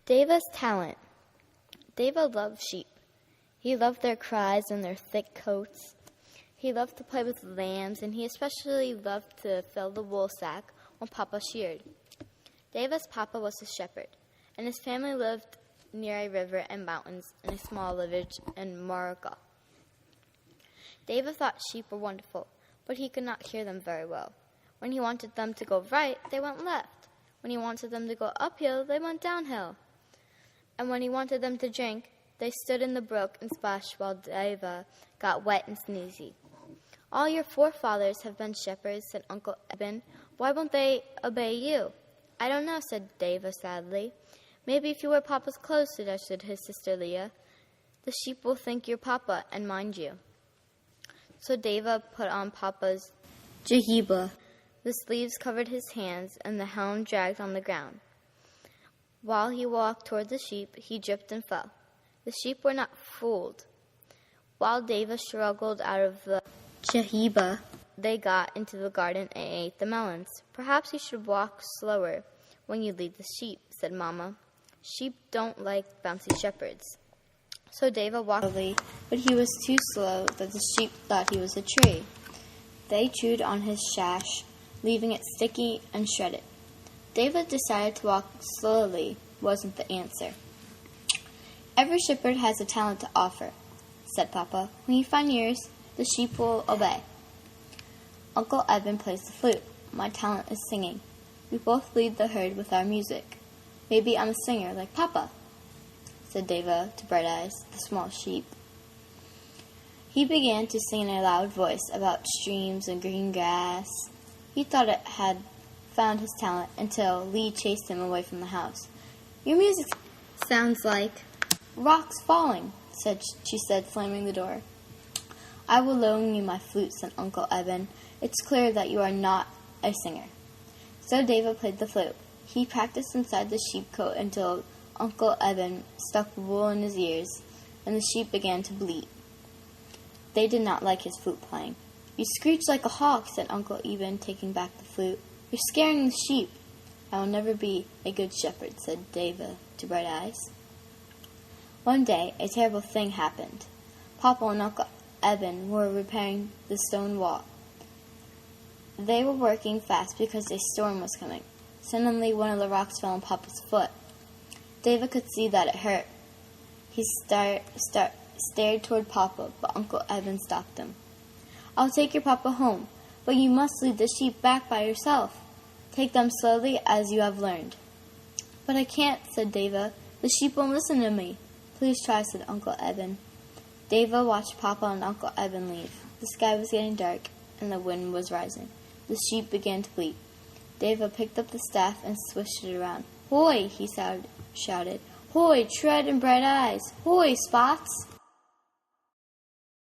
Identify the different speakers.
Speaker 1: Deva's talent. Deva loved sheep. He loved their cries and their thick coats. He loved to play with lambs, and he especially loved to fill the wool sack when Papa sheared. Deva's papa was a shepherd, and his family lived near a river and mountains in a small village in Morocco. Deva thought sheep were wonderful, but he could not hear them very well. When he wanted them to go right, they went left. When he wanted them to go uphill, they went downhill. And when he wanted them to drink, they stood in the brook and splashed while Deva got wet and sneezy. All your forefathers have been shepherds, said Uncle Eben. Why won't they obey you? I don't know, said Deva sadly. Maybe if you wear Papa's clothes, suggested his sister Leah. The sheep will think you're Papa and mind you. So Deva put on Papa's jahiba. The sleeves covered his hands, and the helm dragged on the ground. While he walked toward the sheep, he tripped and fell. The sheep were not fooled. While Deva struggled out of the jahiba, they got into the garden and ate the melons. Perhaps you should walk slower when you lead the sheep, said Mama. Sheep don't like bouncy shepherds. So Deva walked slowly, but he was too slow that the sheep thought he was a tree. They chewed on his sash, leaving it sticky and shredded. Deva decided to walk slowly wasn't the answer. Every shepherd has a talent to offer, said Papa. When you find yours, the sheep will obey. Uncle Eben plays the flute. My talent is singing. We both lead the herd with our music. Maybe I'm a singer like Papa, said Deva to Bright Eyes, the small sheep. He began to sing in a loud voice about streams and green grass. He thought it had found his talent until Lee chased him away from the house. Your music sounds like rocks falling, she said, slamming the door. I will loan you my flute, said Uncle Eben. It's clear that you are not a singer. So Deva played the flute. He practiced inside the sheepcote until Uncle Eben stuck wool in his ears, and the sheep began to bleat. They did not like his flute playing. You screech like a hawk, said Uncle Eben, taking back the flute. You're scaring the sheep. I will never be a good shepherd, said Deva to Bright Eyes. One day, a terrible thing happened. Papa and Uncle Eben were repairing the stone wall. They were working fast because a storm was coming. Suddenly, one of the rocks fell on Papa's foot. Deva could see that it hurt. He stared toward Papa, but Uncle Eben stopped him. I'll take your Papa home, but you must lead the sheep back by yourself. Take them slowly as you have learned. But I can't, said Deva. The sheep won't listen to me. Please try, said Uncle Eben. Deva watched Papa and Uncle Eben leave. The sky was getting dark, and the wind was rising. The sheep began to bleat. Deva picked up the staff and swished it around. Hoy, he shouted. Hoy, Tread and Bright Eyes. Hoy, Spots.